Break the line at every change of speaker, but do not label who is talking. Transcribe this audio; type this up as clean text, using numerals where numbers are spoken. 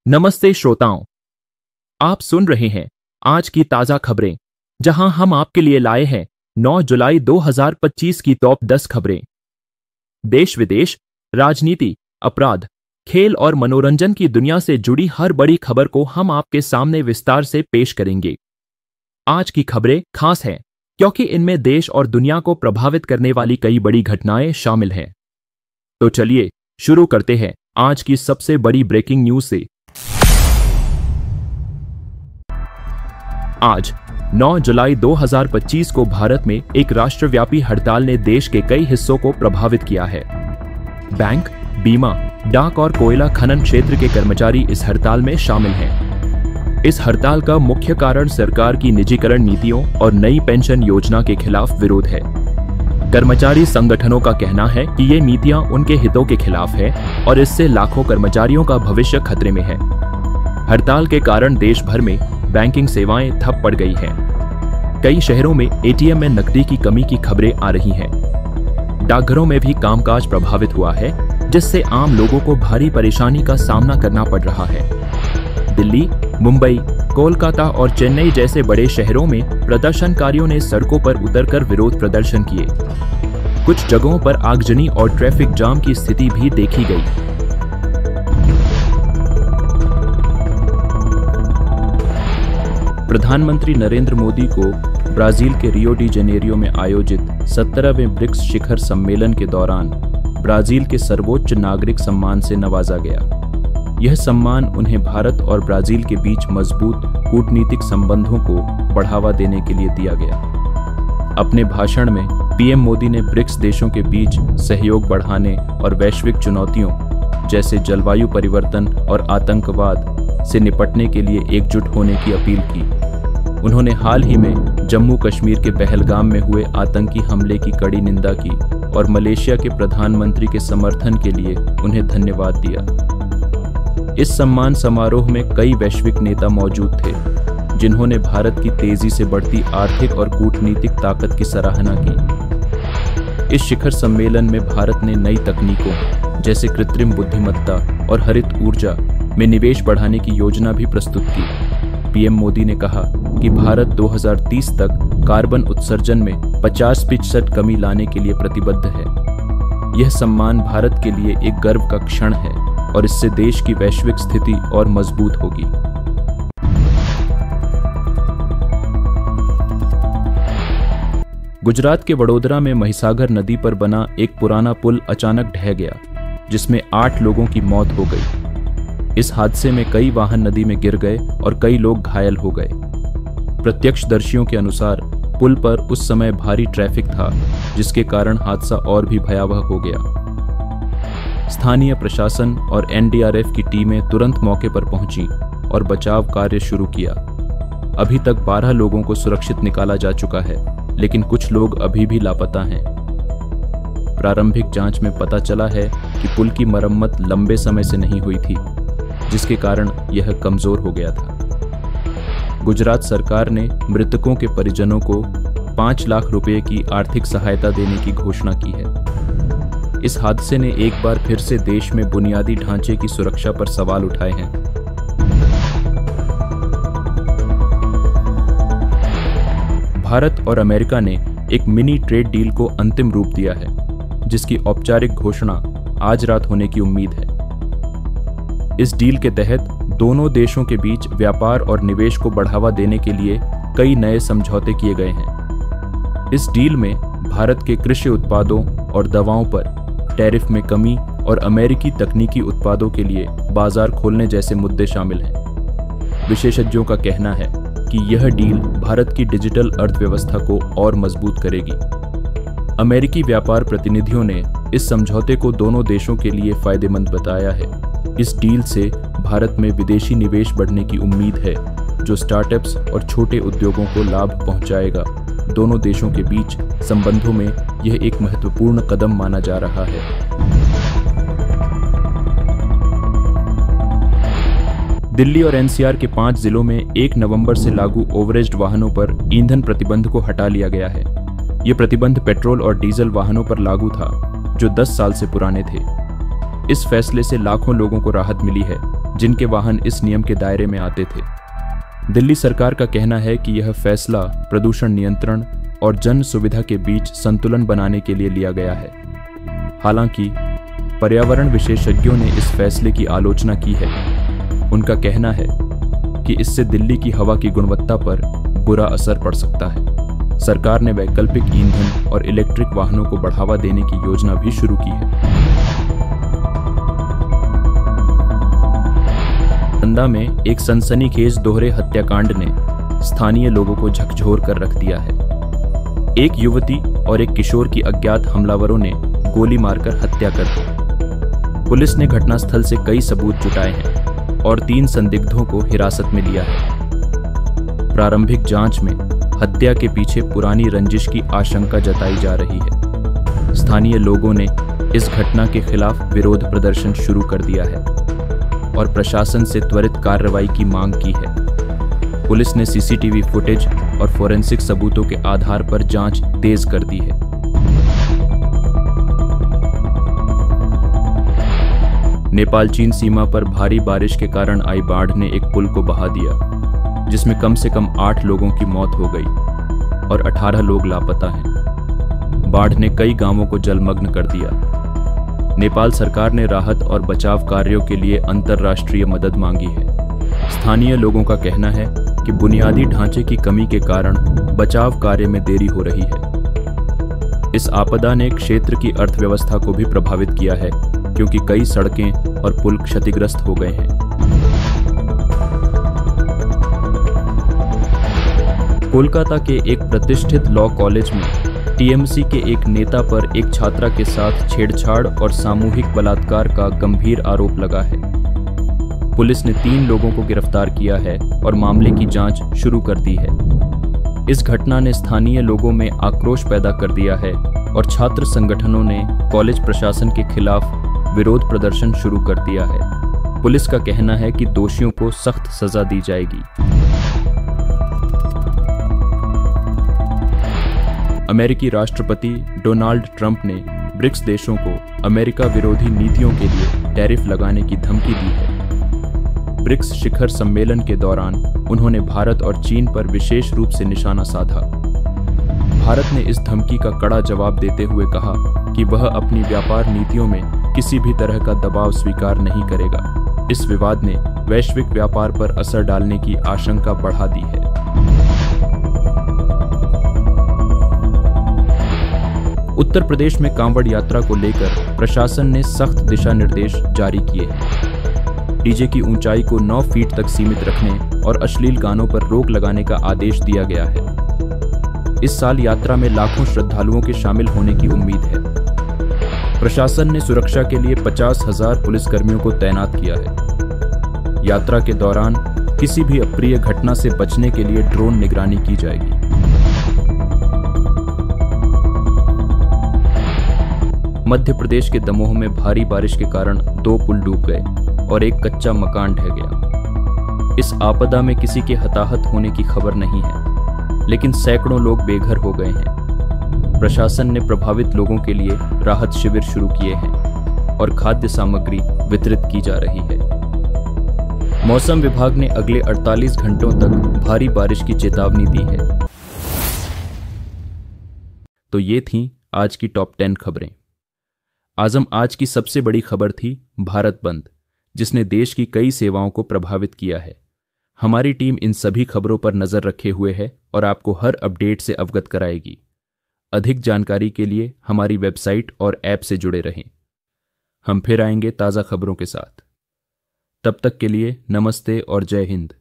नमस्ते श्रोताओं, आप सुन रहे हैं आज की ताजा खबरें, जहां हम आपके लिए लाए हैं 9 जुलाई 2025 की टॉप 10 खबरें। देश विदेश, राजनीति, अपराध, खेल और मनोरंजन की दुनिया से जुड़ी हर बड़ी खबर को हम आपके सामने विस्तार से पेश करेंगे। आज की खबरें खास हैं क्योंकि इनमें देश और दुनिया को प्रभावित करने वाली कई बड़ी घटनाएं शामिल हैं। तो चलिए शुरू करते हैं आज की सबसे बड़ी ब्रेकिंग न्यूज से। आज 9 जुलाई 2025 को भारत में एक राष्ट्रव्यापी हड़ताल ने देश के कई हिस्सों को प्रभावित किया है। बैंक, बीमा, डाक और कोयला खनन क्षेत्र के कर्मचारी इस हड़ताल में शामिल हैं। इस हड़ताल का मुख्य कारण सरकार की निजीकरण नीतियों और नई पेंशन योजना के खिलाफ विरोध है। कर्मचारी संगठनों का कहना है कि ये नीतियां उनके हितों के खिलाफ है और इससे लाखों कर्मचारियों का भविष्य खतरे में है। हड़ताल के कारण देश भर में बैंकिंग सेवाएं ठप पड़ गई हैं। कई शहरों में एटीएम में नकदी की कमी की खबरें आ रही हैं। डाकघरों में भी कामकाज प्रभावित हुआ है, जिससे आम लोगों को भारी परेशानी का सामना करना पड़ रहा है। दिल्ली, मुंबई, कोलकाता और चेन्नई जैसे बड़े शहरों में प्रदर्शनकारियों ने सड़कों पर उतरकर विरोध प्रदर्शन किए। कुछ जगहों पर आगजनी और ट्रैफिक जाम की स्थिति भी देखी गई। प्रधानमंत्री नरेंद्र मोदी को ब्राजील के रियो डी जेनेरियो में आयोजित 17वें ब्रिक्स शिखर सम्मेलन के दौरान ब्राजील के सर्वोच्च नागरिक सम्मान से नवाजा गया। यह सम्मान उन्हें भारत और ब्राजील के बीच मजबूत कूटनीतिक संबंधों को बढ़ावा देने के लिए दिया गया। अपने भाषण में पीएम मोदी ने ब्रिक्स देशों के बीच सहयोग बढ़ाने और वैश्विक चुनौतियों जैसे जलवायु परिवर्तन और आतंकवाद से निपटने के लिए एकजुट होने की अपील की। उन्होंने हाल ही में जम्मू कश्मीर के पहलगाम में हुए आतंकी हमले की कड़ी निंदा की और मलेशिया के प्रधानमंत्री के समर्थन के लिए उन्हें धन्यवाद दिया। इस सम्मान समारोह में कई वैश्विक नेता मौजूद थे, जिन्होंने भारत की तेजी से बढ़ती आर्थिक और कूटनीतिक ताकत की सराहना की। इस शिखर सम्मेलन में भारत ने नई तकनीकों जैसे कृत्रिम बुद्धिमत्ता और हरित ऊर्जा में निवेश बढ़ाने की योजना भी प्रस्तुत की। पीएम मोदी ने कहा कि भारत 2030 तक कार्बन उत्सर्जन में 50% कमी लाने के लिए प्रतिबद्ध है। यह सम्मान भारत के लिए एक गर्व का क्षण है और इससे देश की वैश्विक स्थिति और मजबूत होगी। गुजरात के वडोदरा में महिसागर नदी पर बना एक पुराना पुल अचानक ढह गया, जिसमें 8 लोगों की मौत हो गई। इस हादसे में कई वाहन नदी में गिर गए और कई लोग घायल हो गए। प्रत्यक्षदर्शियों के अनुसार पुल पर उस समय भारी ट्रैफिक था, जिसके कारण हादसा और भी भयावह हो गया। स्थानीय प्रशासन और एनडीआरएफ की टीमें तुरंत मौके पर पहुंची और बचाव कार्य शुरू किया। अभी तक 12 लोगों को सुरक्षित निकाला जा चुका है, लेकिन कुछ लोग अभी भी लापता हैं। प्रारंभिक जांच में पता चला है कि पुल की मरम्मत लंबे समय से नहीं हुई थी, जिसके कारण यह कमजोर हो गया था। गुजरात सरकार ने मृतकों के परिजनों को 5 लाख रुपए की आर्थिक सहायता देने की घोषणा की है। इस हादसे ने एक बार फिर से देश में बुनियादी ढांचे की सुरक्षा पर सवाल उठाए हैं। भारत और अमेरिका ने एक मिनी ट्रेड डील को अंतिम रूप दिया है, जिसकी औपचारिक घोषणा आज रात होने की उम्मीद है। इस डील के तहत दोनों देशों के बीच व्यापार और निवेश को बढ़ावा देने के लिए कई नए समझौते किए गए हैं। इस डील में भारत के कृषि उत्पादों और दवाओं पर टैरिफ में कमी और अमेरिकी तकनीकी उत्पादों के लिए बाजार खोलने जैसे मुद्दे शामिल हैं। विशेषज्ञों का कहना है कि यह डील भारत की डिजिटल अर्थव्यवस्था को और मजबूत करेगी। अमेरिकी व्यापार प्रतिनिधियों ने इस समझौते को दोनों देशों के लिए फायदेमंद बताया है। इस डील से भारत में विदेशी निवेश बढ़ने की उम्मीद है, जो स्टार्टअप्स और छोटे उद्योगों को लाभ पहुंचाएगा। दोनों देशों के बीच संबंधों में यह एक महत्वपूर्ण कदम माना जा रहा है। दिल्ली और एनसीआर के 5 जिलों में 1 नवंबर से लागू ओवरेज्ड वाहनों पर ईंधन प्रतिबंध को हटा लिया गया है। यह प्रतिबंध पेट्रोल और डीजल वाहनों पर लागू था, जो 10 साल से पुराने थे। इस फैसले से लाखों लोगों को राहत मिली है, जिनके वाहन इस नियम के दायरे में आते थे। दिल्ली सरकार का कहना है कि यह फैसला प्रदूषण नियंत्रण और जन सुविधा के बीच संतुलन बनाने के लिए लिया गया है। हालांकि पर्यावरण विशेषज्ञों ने इस फैसले की आलोचना की है। उनका कहना है कि इससे दिल्ली की हवा की गुणवत्ता पर बुरा असर पड़ सकता है। सरकार ने वैकल्पिक ईंधन और इलेक्ट्रिक वाहनों को बढ़ावा देने की योजना भी शुरू की है। नालंदा में एक सनसनीखेज दोहरे हत्याकांड ने स्थानीय लोगों को झकझोर कर रख दिया है। एक युवती और एक किशोर की अज्ञात हमलावरों ने गोली मारकर हत्या कर दी। पुलिस ने घटनास्थल से कई सबूत जुटाए हैं और 3 संदिग्धों को हिरासत में लिया है। प्रारंभिक जांच में हत्या के पीछे पुरानी रंजिश की आशंका जताई जा रही है। स्थानीय लोगों ने इस घटना के खिलाफ विरोध प्रदर्शन शुरू कर दिया है और प्रशासन से त्वरित कार्रवाई की मांग की है। पुलिस ने सीसीटीवी फुटेज और फोरेंसिक सबूतों के आधार पर जांच तेज कर दी है। नेपाल चीन सीमा पर भारी बारिश के कारण आई बाढ़ ने एक पुल को बहा दिया, जिसमें कम से कम 8 लोगों की मौत हो गई और 18 लोग लापता हैं। बाढ़ ने कई गांवों को जलमग्न कर दिया। नेपाल सरकार ने राहत और बचाव कार्यों के लिए अंतर्राष्ट्रीय मदद मांगी है। स्थानीय लोगों का कहना है कि बुनियादी ढांचे की कमी के कारण बचाव कार्य में देरी हो रही है। इस आपदा ने क्षेत्र की अर्थव्यवस्था को भी प्रभावित किया है, क्योंकि कई सड़कें और पुल क्षतिग्रस्त हो गए हैं। कोलकाता के एक प्रतिष्ठित लॉ कॉलेज में टीएमसी के एक नेता पर एक छात्रा के साथ छेड़छाड़ और सामूहिक बलात्कार का गंभीर आरोप लगा है। पुलिस ने 3 लोगों को गिरफ्तार किया है और मामले की जांच शुरू कर दी है। इस घटना ने स्थानीय लोगों में आक्रोश पैदा कर दिया है और छात्र संगठनों ने कॉलेज प्रशासन के खिलाफ विरोध प्रदर्शन शुरू कर दिया है। पुलिस का कहना है कि दोषियों को सख्त सजा दी जाएगी। अमेरिकी राष्ट्रपति डोनाल्ड ट्रंप ने ब्रिक्स देशों को अमेरिका विरोधी नीतियों के लिए टैरिफ लगाने की धमकी दी है। ब्रिक्स शिखर सम्मेलन के दौरान उन्होंने भारत और चीन पर विशेष रूप से निशाना साधा। भारत ने इस धमकी का कड़ा जवाब देते हुए कहा कि वह अपनी व्यापार नीतियों में किसी भी तरह का दबाव स्वीकार नहीं करेगा। इस विवाद ने वैश्विक व्यापार पर असर डालने की आशंका बढ़ा दी है। उत्तर प्रदेश में कांवड़ यात्रा को लेकर प्रशासन ने सख्त दिशा निर्देश जारी किए हैं। डीजे की ऊंचाई को 9 फीट तक सीमित रखने और अश्लील गानों पर रोक लगाने का आदेश दिया गया है। इस साल यात्रा में लाखों श्रद्धालुओं के शामिल होने की उम्मीद है। प्रशासन ने सुरक्षा के लिए 50,000 पुलिसकर्मियों को तैनात किया है। यात्रा के दौरान किसी भी अप्रिय घटना से बचने के लिए ड्रोन निगरानी की जाएगी। मध्य प्रदेश के दमोह में भारी बारिश के कारण 2 पुल डूब गए और एक कच्चा मकान ढह गया। इस आपदा में किसी के हताहत होने की खबर नहीं है, लेकिन सैकड़ों लोग बेघर हो गए हैं। प्रशासन ने प्रभावित लोगों के लिए राहत शिविर शुरू किए हैं और खाद्य सामग्री वितरित की जा रही है। मौसम विभाग ने अगले 48 घंटों तक भारी बारिश की चेतावनी दी है। तो ये थीं आज की टॉप 10 खबरें। आजम आज की सबसे बड़ी खबर थी भारत बंद, जिसने देश की कई सेवाओं को प्रभावित किया है। हमारी टीम इन सभी खबरों पर नजर रखे हुए है और आपको हर अपडेट से अवगत कराएगी। अधिक जानकारी के लिए हमारी वेबसाइट और ऐप से जुड़े रहें। हम फिर आएंगे ताज़ा खबरों के साथ। तब तक के लिए नमस्ते और जय हिंद।